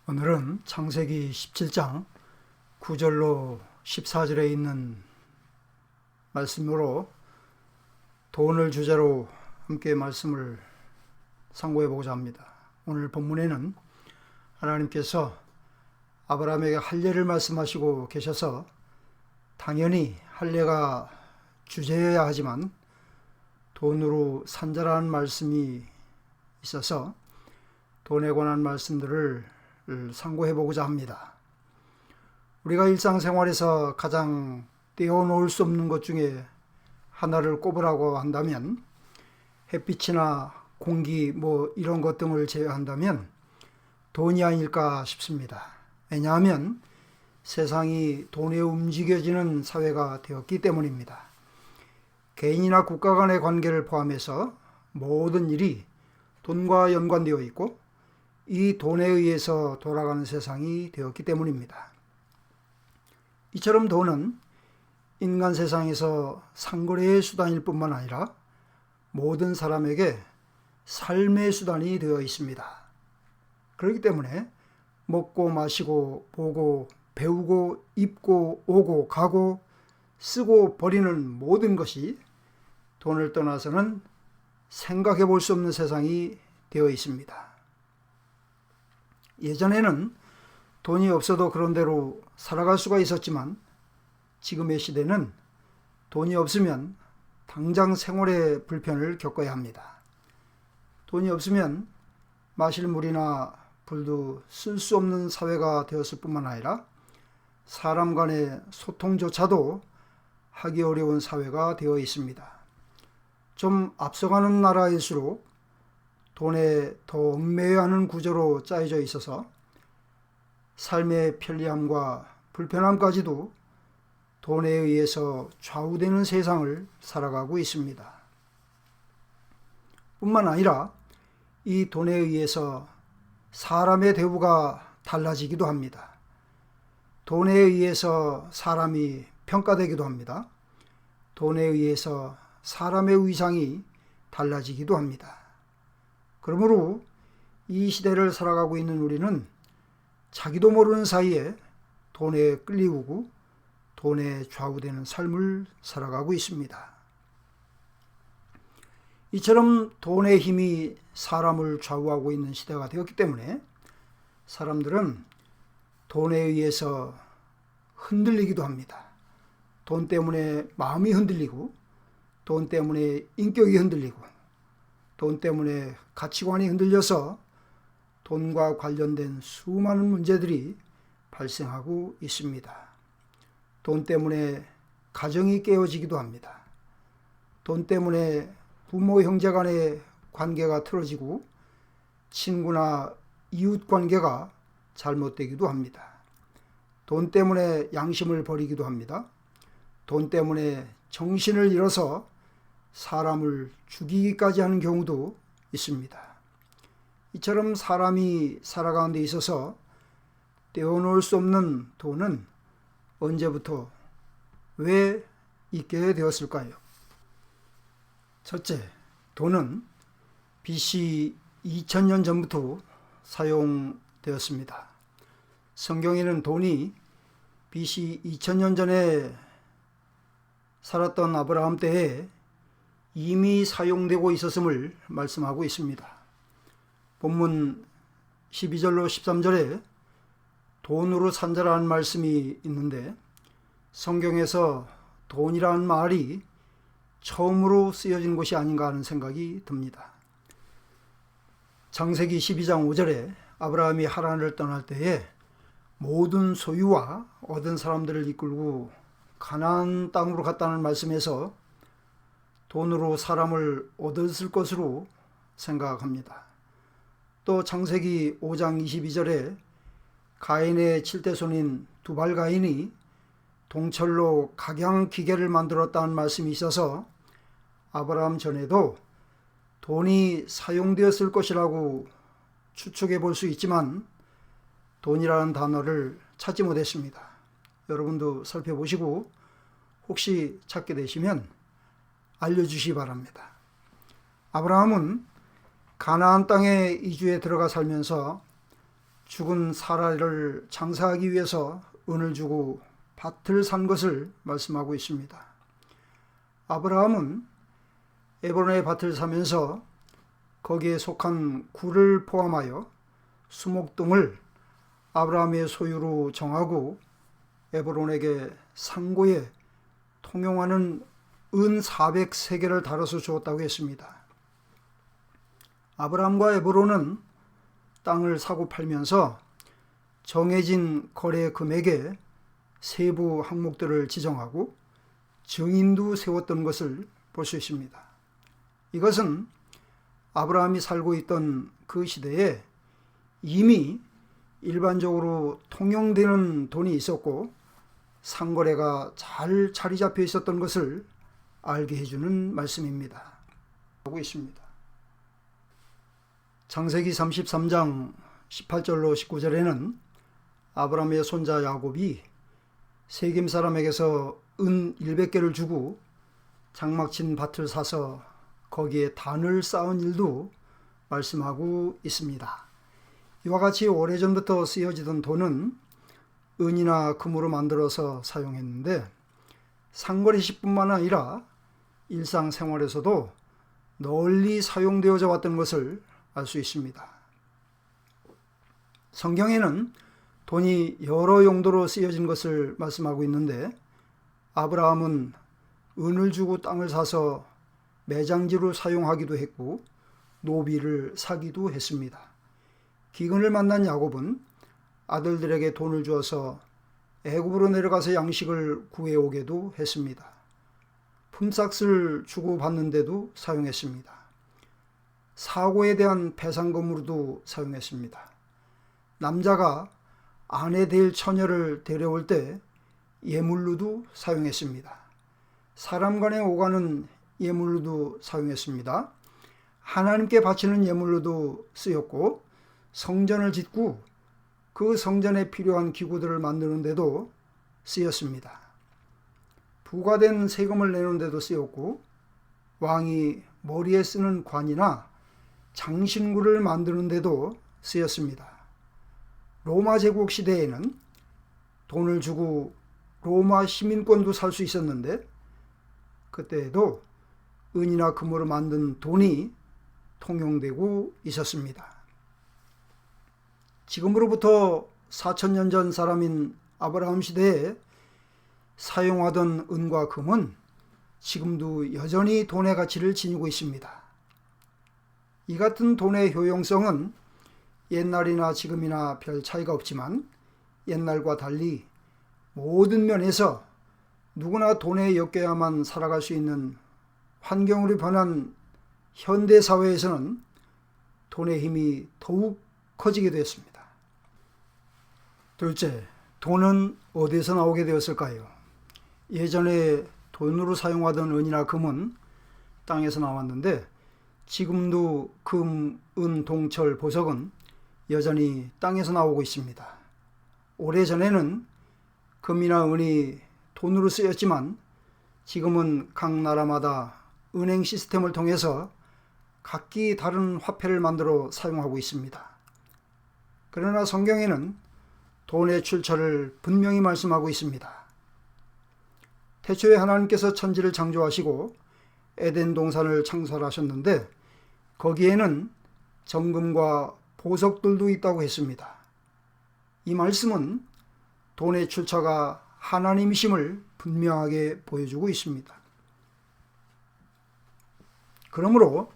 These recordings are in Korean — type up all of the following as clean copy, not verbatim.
오늘은 창세기 17장 9절로 14절에 있는 말씀으로 돈을 주제로 함께 말씀을 상고해 보고자 합니다. 오늘 본문에는 하나님께서 아브라함에게 할례를 말씀하시고 계셔서 당연히 할례가 주제여야 하지만 돈으로 산자라는 말씀이 있어서 돈에 관한 말씀들을 상고해 보고자 합니다. 우리가 일상생활에서 가장 떼어놓을 수 없는 것 중에 하나를 꼽으라고 한다면 햇빛이나 공기 이런 것 등을 제외한다면 돈이 아닐까 싶습니다. 왜냐하면 세상이 돈에 움직여지는 사회가 되었기 때문입니다. 개인이나 국가 간의 관계를 포함해서 모든 일이 돈과 연관되어 있고 이 돈에 의해서 돌아가는 세상이 되었기 때문입니다. 이처럼 돈은 인간 세상에서 상거래의 수단일 뿐만 아니라 모든 사람에게 삶의 수단이 되어 있습니다. 그렇기 때문에 먹고 마시고 보고 배우고 입고 오고 가고 쓰고 버리는 모든 것이 돈을 떠나서는 생각해 볼 수 없는 세상이 되어 있습니다. 예전에는 돈이 없어도 그런대로 살아갈 수가 있었지만 지금의 시대는 돈이 없으면 당장 생활의 불편을 겪어야 합니다. 돈이 없으면 마실 물이나 불도 쓸 수 없는 사회가 되었을 뿐만 아니라 사람 간의 소통조차도 하기 어려운 사회가 되어 있습니다. 좀 앞서가는 나라일수록 돈에 더 얽매여 하는 구조로 짜여져 있어서 삶의 편리함과 불편함까지도 돈에 의해서 좌우되는 세상을 살아가고 있습니다. 뿐만 아니라 이 돈에 의해서 사람의 대우가 달라지기도 합니다. 돈에 의해서 사람이 평가되기도 합니다. 돈에 의해서 사람의 위상이 달라지기도 합니다. 그러므로 이 시대를 살아가고 있는 우리는 자기도 모르는 사이에 돈에 끌리고 돈에 좌우되는 삶을 살아가고 있습니다. 이처럼 돈의 힘이 사람을 좌우하고 있는 시대가 되었기 때문에 사람들은 돈에 의해서 흔들리기도 합니다. 돈 때문에 마음이 흔들리고 돈 때문에 인격이 흔들리고 돈 때문에 가치관이 흔들려서 돈과 관련된 수많은 문제들이 발생하고 있습니다. 돈 때문에 가정이 깨어지기도 합니다. 돈 때문에 부모 형제 간의 관계가 틀어지고 친구나 이웃 관계가 잘못되기도 합니다. 돈 때문에 양심을 버리기도 합니다. 돈 때문에 정신을 잃어서 사람을 죽이기까지 하는 경우도 있습니다. 이처럼 사람이 살아가는 데 있어서 떼어놓을 수 없는 돈은 언제부터 왜 있게 되었을까요? 첫째, 돈은 BC 2000년 전부터 사용되었습니다. 성경에는 돈이 BC 2000년 전에 살았던 아브라함 때에 이미 사용되고 있었음을 말씀하고 있습니다. 본문 12절로 13절에 돈으로 산자라는 말씀이 있는데 성경에서 돈이라는 말이 처음으로 쓰여진 것이 아닌가 하는 생각이 듭니다. 창세기 12장 5절에 아브라함이 하란을 떠날 때에 모든 소유와 얻은 사람들을 이끌고 가나안 땅으로 갔다는 말씀에서 돈으로 사람을 얻었을 것으로 생각합니다. 또 창세기 5장 22절에 가인의 7대 손인 두발 가인이 동철로 각양기계를 만들었다는 말씀이 있어서 아브라함 전에도 돈이 사용되었을 것이라고 추측해 볼 수 있지만 돈이라는 단어를 찾지 못했습니다. 여러분도 살펴보시고 혹시 찾게 되시면 알려주시기 바랍니다. 아브라함은 가나안 땅에 이주해 들어가 살면서 죽은 사라를 장사하기 위해서 은을 주고 밭을 산 것을 말씀하고 있습니다. 아브라함은 에브론의 밭을 사면서 거기에 속한 굴을 포함하여 수목동을 아브라함의 소유로 정하고 에브론에게 상고에 통용하는 은 400세겔을 달아서 주었다고 했습니다. 아브라함과 에브론은 땅을 사고 팔면서 정해진 거래 금액에 세부 항목들을 지정하고 증인도 세웠던 것을 볼 수 있습니다. 이것은 아브라함이 살고 있던 그 시대에 이미 일반적으로 통용되는 돈이 있었고 상거래가 잘 자리 잡혀 있었던 것을 알게 해주는 말씀입니다. 하고 있습니다. 창세기 33장 18절로 19절에는 아브라함의 손자 야곱이 세겜 사람에게서 은 100개를 주고 장막친 밭을 사서 거기에 단을 쌓은 일도 말씀하고 있습니다. 이와 같이 오래전부터 쓰여지던 돈은 은이나 금으로 만들어서 사용했는데 상거래식뿐만 아니라 일상생활에서도 널리 사용되어져 왔던 것을 알 수 있습니다. 성경에는 돈이 여러 용도로 쓰여진 것을 말씀하고 있는데 아브라함은 은을 주고 땅을 사서 매장지로 사용하기도 했고 노비를 사기도 했습니다. 기근을 만난 야곱은 아들들에게 돈을 주어서 애굽으로 내려가서 양식을 구해오게도 했습니다. 품삯을 주고받는데도 사용했습니다. 사고에 대한 배상금으로도 사용했습니다. 남자가 아내 될 처녀를 데려올 때 예물로도 사용했습니다. 사람 간에 오가는 예물로도 사용했습니다. 하나님께 바치는 예물로도 쓰였고 성전을 짓고 그 성전에 필요한 기구들을 만드는 데도 쓰였습니다. 부과된 세금을 내는 데도 쓰였고 왕이 머리에 쓰는 관이나 장신구를 만드는 데도 쓰였습니다. 로마 제국 시대에는 돈을 주고 로마 시민권도 살 수 있었는데 그때에도 은이나 금으로 만든 돈이 통용되고 있었습니다. 지금으로부터 4,000년 전 사람인 아브라함 시대에 사용하던 은과 금은 지금도 여전히 돈의 가치를 지니고 있습니다. 이 같은 돈의 효용성은 옛날이나 지금이나 별 차이가 없지만 옛날과 달리 모든 면에서 누구나 돈에 엮여야만 살아갈 수 있는 환경으로 변한 현대사회에서는 돈의 힘이 더욱 커지게 되었습니다. 둘째, 돈은 어디에서 나오게 되었을까요? 예전에 돈으로 사용하던 은이나 금은 땅에서 나왔는데 지금도 금, 은, 동철, 보석은 여전히 땅에서 나오고 있습니다. 오래전에는 금이나 은이 돈으로 쓰였지만 지금은 각 나라마다 은행 시스템을 통해서 각기 다른 화폐를 만들어 사용하고 있습니다. 그러나 성경에는 돈의 출처를 분명히 말씀하고 있습니다. 태초에 하나님께서 천지를 창조하시고 에덴 동산을 창설하셨는데 거기에는 정금과 보석들도 있다고 했습니다. 이 말씀은 돈의 출처가 하나님이심을 분명하게 보여주고 있습니다. 그러므로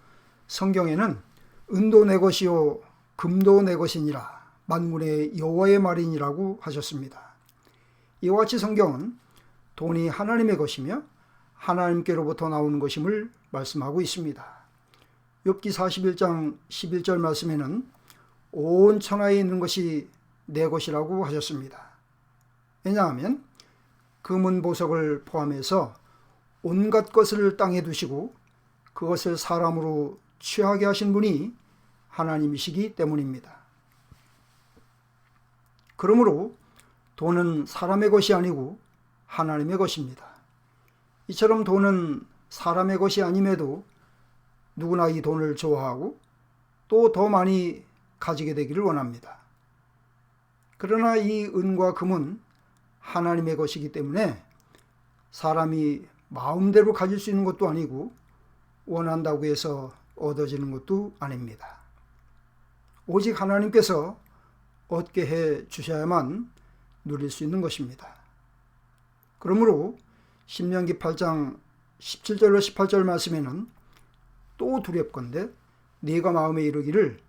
성경에는 은도 내 것이요 금도 내 것이니라 만군의 여호와의 말이니라고 하셨습니다. 이와 같이 성경은 돈이 하나님의 것이며 하나님께로부터 나오는 것임을 말씀하고 있습니다. 욥기 41장 11절 말씀에는 온 천하에 있는 것이 내 것이라고 하셨습니다. 왜냐하면 금은 보석을 포함해서 온갖 것을 땅에 두시고 그것을 사람으로 취하게 하신 분이 하나님이시기 때문입니다. 그러므로 돈은 사람의 것이 아니고 하나님의 것입니다. 이처럼 돈은 사람의 것이 아님에도 누구나 이 돈을 좋아하고 또 더 많이 가지게 되기를 원합니다. 그러나 이 은과 금은 하나님의 것이기 때문에 사람이 마음대로 가질 수 있는 것도 아니고 원한다고 해서 얻어지는 것도 아닙니다. 오직 하나님께서 얻게 해 주셔야만 누릴 수 있는 것입니다. 그러므로 신명기 8장 17절로 18절 말씀에는 또 두렵건대 네가 마음에 이르기를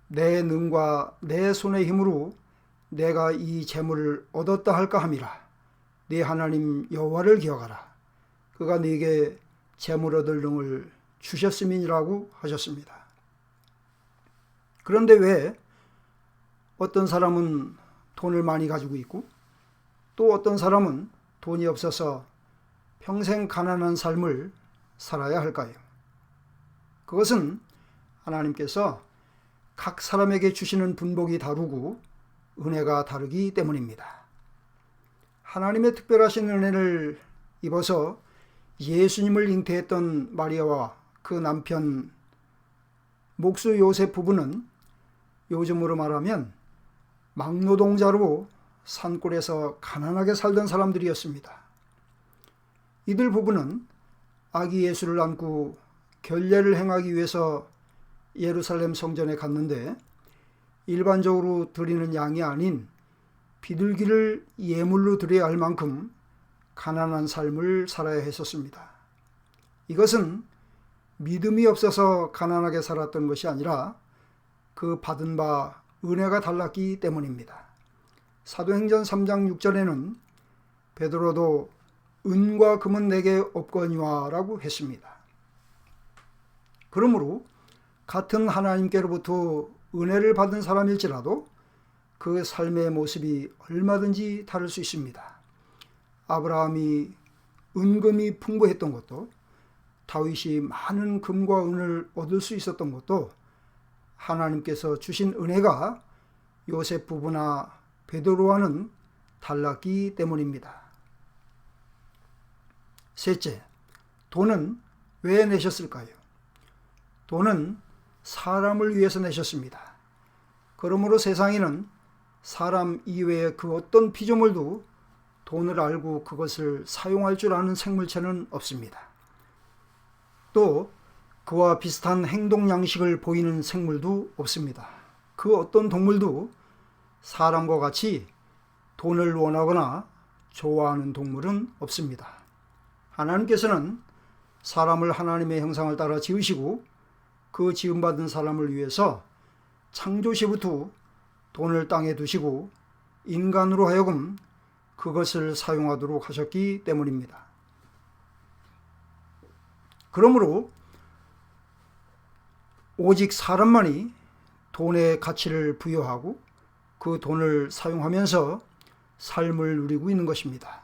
내 능과 내 손의 힘으로 내가 이 재물을 얻었다 할까 함이라. 네 하나님 여호와를 기억하라. 그가 네게 재물 얻을 능을 주셨음이니라고 하셨습니다. 그런데 왜 어떤 사람은 돈을 많이 가지고 있고 또 어떤 사람은 돈이 없어서 평생 가난한 삶을 살아야 할까요? 그것은 하나님께서 각 사람에게 주시는 분복이 다르고 은혜가 다르기 때문입니다. 하나님의 특별하신 은혜를 입어서 예수님을 잉태했던 마리아와 그 남편 목수 요셉 부부는 요즘으로 말하면 막노동자로 산골에서 가난하게 살던 사람들이었습니다. 이들 부부는 아기 예수를 안고 결례를 행하기 위해서 예루살렘 성전에 갔는데 일반적으로 드리는 양이 아닌 비둘기를 예물로 드려야 할 만큼 가난한 삶을 살아야 했었습니다. 이것은 믿음이 없어서 가난하게 살았던 것이 아니라 그 받은 바 은혜가 달랐기 때문입니다. 사도행전 3장 6절에는 베드로도 은과 금은 내게 없거니와 라고 했습니다. 그러므로 같은 하나님께로부터 은혜를 받은 사람일지라도 그 삶의 모습이 얼마든지 다를 수 있습니다. 아브라함이 은금이 풍부했던 것도 다윗이 많은 금과 은을 얻을 수 있었던 것도 하나님께서 주신 은혜가 요셉 부부나 베드로와는 달랐기 때문입니다. 셋째, 돈은 왜 내셨을까요? 돈은 사람을 위해서 내셨습니다. 그러므로 세상에는 사람 이외의 그 어떤 피조물도 돈을 알고 그것을 사용할 줄 아는 생물체는 없습니다. 또 그와 비슷한 행동 양식을 보이는 생물도 없습니다. 그 어떤 동물도 사람과 같이 돈을 원하거나 좋아하는 동물은 없습니다. 하나님께서는 사람을 하나님의 형상을 따라 지으시고 그 지음받은 사람을 위해서 창조시부터 돈을 땅에 두시고 인간으로 하여금 그것을 사용하도록 하셨기 때문입니다. 그러므로 오직 사람만이 돈의 가치를 부여하고 그 돈을 사용하면서 삶을 누리고 있는 것입니다.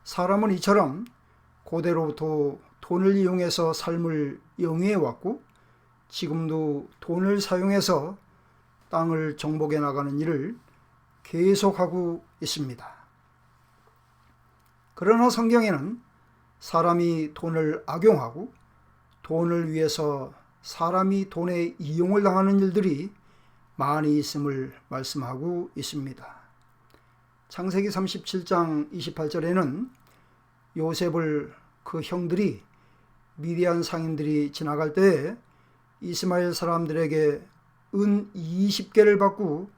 사람은 이처럼 고대로부터 돈을 이용해서 삶을 영위해 왔고 지금도 돈을 사용해서 땅을 정복해 나가는 일을 계속하고 있습니다. 그러나 성경에는 사람이 돈을 악용하고 돈을 위해서 사람이 돈의 이용을 당하는 일들이 많이 있음을 말씀하고 있습니다. 창세기 37장 28절에는 요셉을 그 형들이 미디안 상인들이 지나갈 때에 이스마엘 사람들에게 은 20개를 받고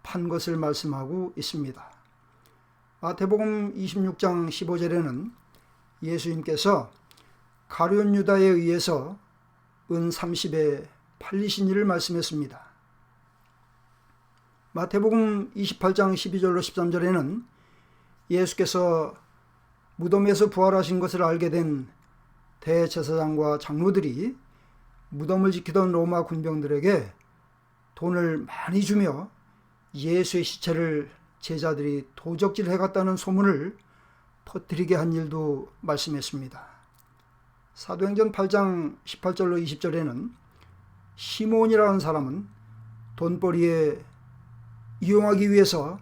판 것을 말씀하고 있습니다. 마태복음 26장 15절에는 예수님께서 가룟 유다에 의해서 은 30에 팔리신 일을 말씀했습니다. 마태복음 28장 12절로 13절에는 예수께서 무덤에서 부활하신 것을 알게 된 대제사장과 장로들이 무덤을 지키던 로마 군병들에게 돈을 많이 주며 예수의 시체를 제자들이 도적질해 갔다는 소문을 퍼뜨리게 한 일도 말씀했습니다. 사도행전 8장 18절로 20절에는 시몬이라는 사람은 돈벌이에 이용하기 위해서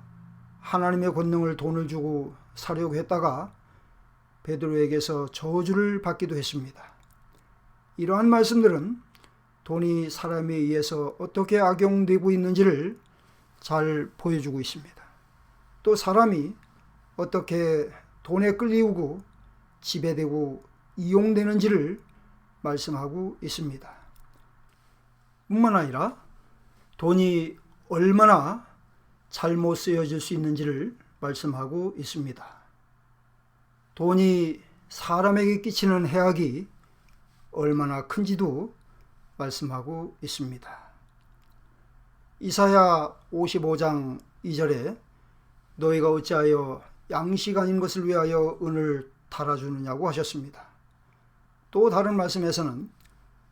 하나님의 권능을 돈을 주고 사려고 했다가 베드로에게서 저주를 받기도 했습니다. 이러한 말씀들은 돈이 사람에 의해서 어떻게 악용되고 있는지를 잘 보여주고 있습니다. 또 사람이 어떻게 돈에 끌리우고 지배되고 이용되는지를 말씀하고 있습니다. 뿐만 아니라 돈이 얼마나 잘못 쓰여질 수 있는지를 말씀하고 있습니다. 돈이 사람에게 끼치는 해악이 얼마나 큰지도 말씀하고 있습니다. 이사야 55장 2절에 너희가 어찌하여 양식 아닌 것을 위하여 은을 달아주느냐고 하셨습니다. 또 다른 말씀에서는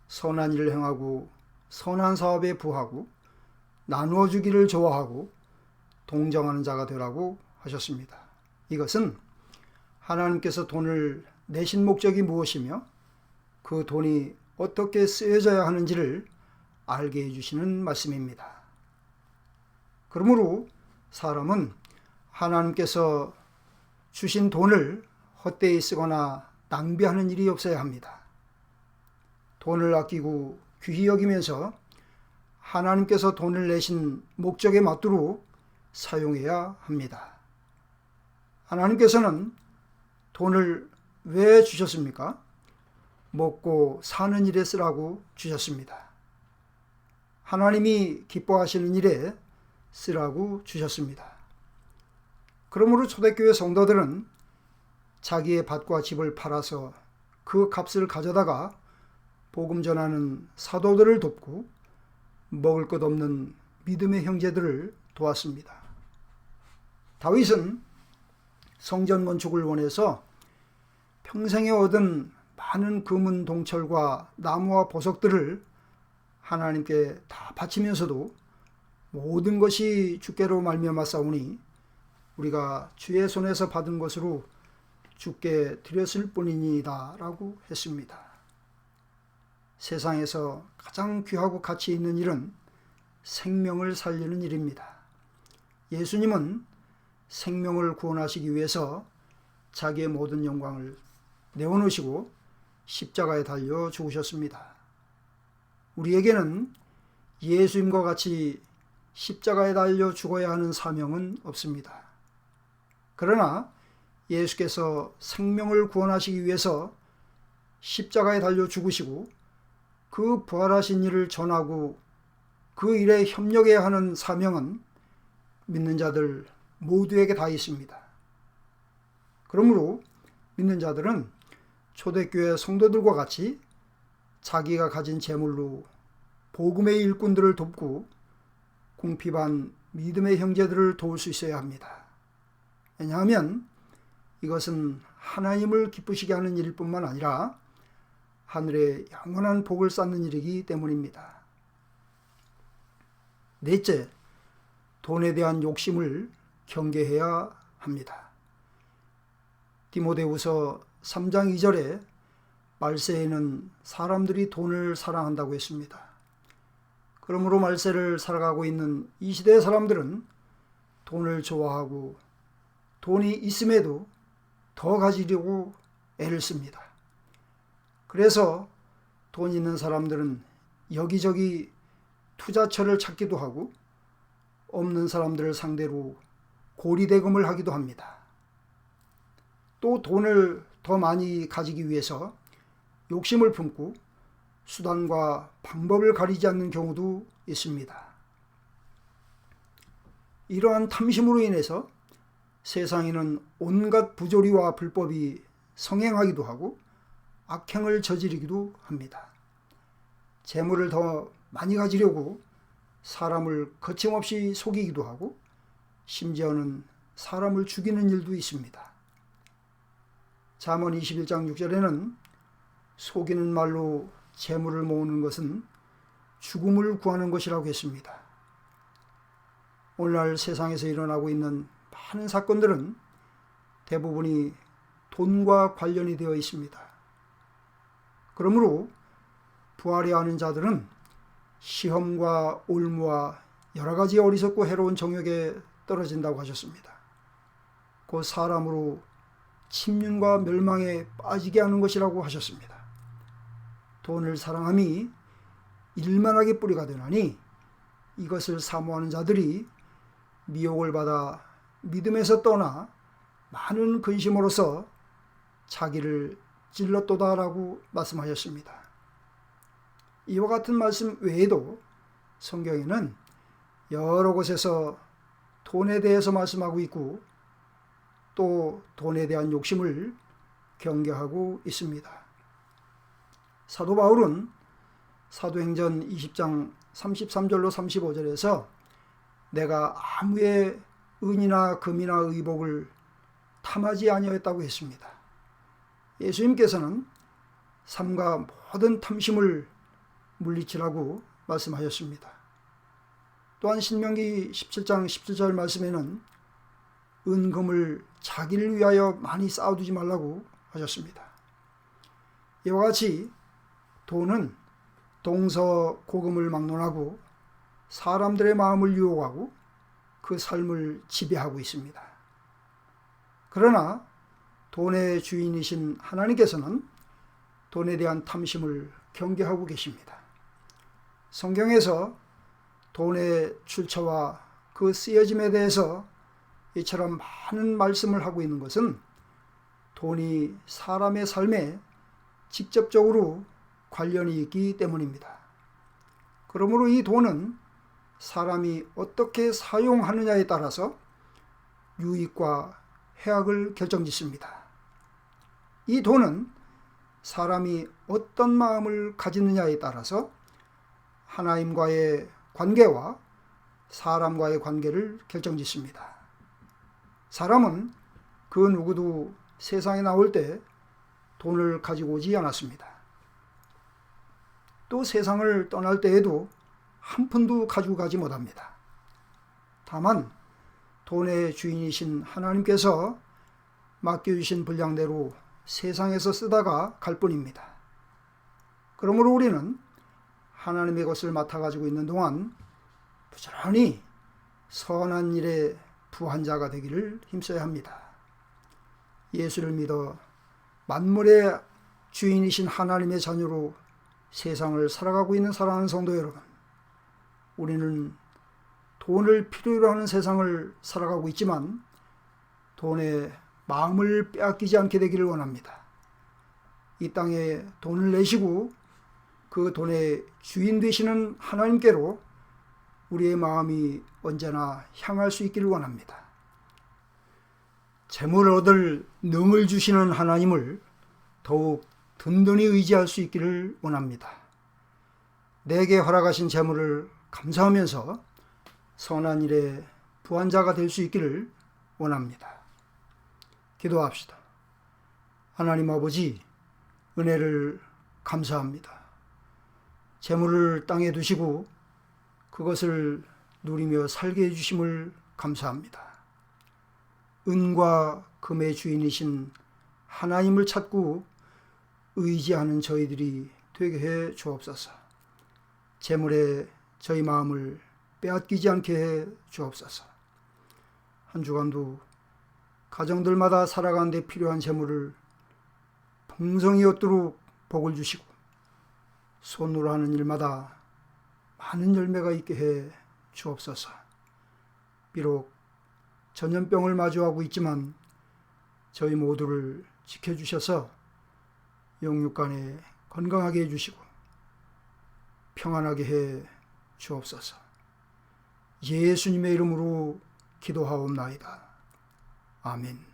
선한 일을 행하고 선한 사업에 부하고 나누어 주기를 좋아하고 동정하는 자가 되라고 하셨습니다. 이것은 하나님께서 돈을 내신 목적이 무엇이며 그 돈이 어떻게 쓰여져야 하는지를 알게 해주시는 말씀입니다. 그러므로 사람은 하나님께서 주신 돈을 헛되이 쓰거나 낭비하는 일이 없어야 합니다. 돈을 아끼고 귀히 여기면서 하나님께서 돈을 내신 목적에 맞도록 사용해야 합니다. 하나님께서는 돈을 왜 주셨습니까? 먹고 사는 일에 쓰라고 주셨습니다. 하나님이 기뻐하시는 일에 쓰라고 주셨습니다. 그러므로 초대교회 성도들은 자기의 밭과 집을 팔아서 그 값을 가져다가 복음 전하는 사도들을 돕고 먹을 것 없는 믿음의 형제들을 도왔습니다. 다윗은 성전 건축을 원해서 평생에 얻은 많은 금은 동철과 나무와 보석들을 하나님께 다 바치면서도 모든 것이 주께로 말미암아 싸우니 우리가 주의 손에서 받은 것으로 주께 드렸을 뿐이니이다 라고 했습니다. 세상에서 가장 귀하고 가치 있는 일은 생명을 살리는 일입니다. 예수님은 생명을 구원하시기 위해서 자기의 모든 영광을 내어놓으시고 십자가에 달려 죽으셨습니다. 우리에게는 예수님과 같이 십자가에 달려 죽어야 하는 사명은 없습니다. 그러나 예수께서 생명을 구원하시기 위해서 십자가에 달려 죽으시고 그 부활하신 일을 전하고 그 일에 협력해야 하는 사명은 믿는 자들 모두에게 다 있습니다. 그러므로 믿는 자들은 초대교회 성도들과 같이 자기가 가진 재물로 복음의 일꾼들을 돕고 궁핍한 믿음의 형제들을 도울 수 있어야 합니다. 왜냐하면 이것은 하나님을 기쁘시게 하는 일일 뿐만 아니라 하늘에 영원한 복을 쌓는 일이기 때문입니다. 넷째, 돈에 대한 욕심을 경계해야 합니다. 디모데후서 3장 2절에 말세에는 사람들이 돈을 사랑한다고 했습니다. 그러므로 말세를 살아가고 있는 이 시대의 사람들은 돈을 좋아하고 돈이 있음에도 더 가지려고 애를 씁니다. 그래서 돈 있는 사람들은 여기저기 투자처를 찾기도 하고 없는 사람들을 상대로 고리대금을 하기도 합니다. 또 돈을 더 많이 가지기 위해서 욕심을 품고 수단과 방법을 가리지 않는 경우도 있습니다. 이러한 탐심으로 인해서 세상에는 온갖 부조리와 불법이 성행하기도 하고 악행을 저지르기도 합니다. 재물을 더 많이 가지려고 사람을 거침없이 속이기도 하고 심지어는 사람을 죽이는 일도 있습니다. 잠언 21장 6절에는 속이는 말로 재물을 모으는 것은 죽음을 구하는 것이라고 했습니다. 오늘날 세상에서 일어나고 있는 많은 사건들은 대부분이 돈과 관련이 되어 있습니다. 그러므로 부활해야 하는 자들은 시험과 올무와 여러 가지 어리석고 해로운 정욕에 떨어진다고 하셨습니다. 곧 사람으로 침륜과 멸망에 빠지게 하는 것이라고 하셨습니다. 돈을 사랑함이 일만하게 뿌리가 되나니 이것을 사모하는 자들이 미혹을 받아 믿음에서 떠나 많은 근심으로서 자기를 찔렀도다라고 말씀하셨습니다. 이와 같은 말씀 외에도 성경에는 여러 곳에서 돈에 대해서 말씀하고 있고 또 돈에 대한 욕심을 경계하고 있습니다. 사도 바울은 사도행전 20장 33절로 35절에서 내가 아무의 은이나 금이나 의복을 탐하지 아니하였다고 했습니다. 예수님께서는 삼가 모든 탐심을 물리치라고 말씀하셨습니다. 또한 신명기 17장 17절 말씀에는 은금을 자기를 위하여 많이 쌓아두지 말라고 하셨습니다. 이와 같이 돈은 동서고금을 막론하고 사람들의 마음을 유혹하고 그 삶을 지배하고 있습니다. 그러나 돈의 주인이신 하나님께서는 돈에 대한 탐심을 경계하고 계십니다. 성경에서 돈의 출처와 그 쓰여짐에 대해서 이처럼 많은 말씀을 하고 있는 것은 돈이 사람의 삶에 직접적으로 관련이 있기 때문입니다. 그러므로 이 돈은 사람이 어떻게 사용하느냐에 따라서 유익과 해악을 결정짓습니다. 이 돈은 사람이 어떤 마음을 가지느냐에 따라서 하나님과의 관계와 사람과의 관계를 결정짓습니다. 사람은 그 누구도 세상에 나올 때 돈을 가지고 오지 않았습니다. 또 세상을 떠날 때에도 한 푼도 가지고 가지 못합니다. 다만 돈의 주인이신 하나님께서 맡겨주신 분량대로 세상에서 쓰다가 갈 뿐입니다. 그러므로 우리는 하나님의 것을 맡아가지고 있는 동안 부지런히 선한 일에 부한 자가 되기를 힘써야 합니다. 예수를 믿어 만물의 주인이신 하나님의 자녀로 세상을 살아가고 있는 사랑하는 성도 여러분, 우리는 돈을 필요로 하는 세상을 살아가고 있지만 돈에 마음을 빼앗기지 않게 되기를 원합니다. 이 땅에 돈을 내시고 그 돈의 주인 되시는 하나님께로 우리의 마음이 언제나 향할 수 있기를 원합니다. 재물을 얻을 능을 주시는 하나님을 더욱 든든히 의지할 수 있기를 원합니다. 내게 허락하신 재물을 감사하면서 선한 일에 부한 자가 될 수 있기를 원합니다. 기도합시다. 하나님 아버지, 은혜를 감사합니다. 재물을 땅에 두시고 그것을 누리며 살게 해주심을 감사합니다. 은과 금의 주인이신 하나님을 찾고 의지하는 저희들이 되게 해 주옵소서. 재물에 저희 마음을 빼앗기지 않게 해 주옵소서. 한 주간도 가정들마다 살아가는 데 필요한 재물을 풍성히 얻도록 복을 주시고 손으로 하는 일마다 많은 열매가 있게 해 주옵소서. 비록 전염병을 마주하고 있지만 저희 모두를 지켜주셔서 영육간에 건강하게 해주시고 평안하게 해 주옵소서. 예수님의 이름으로 기도하옵나이다. 아멘.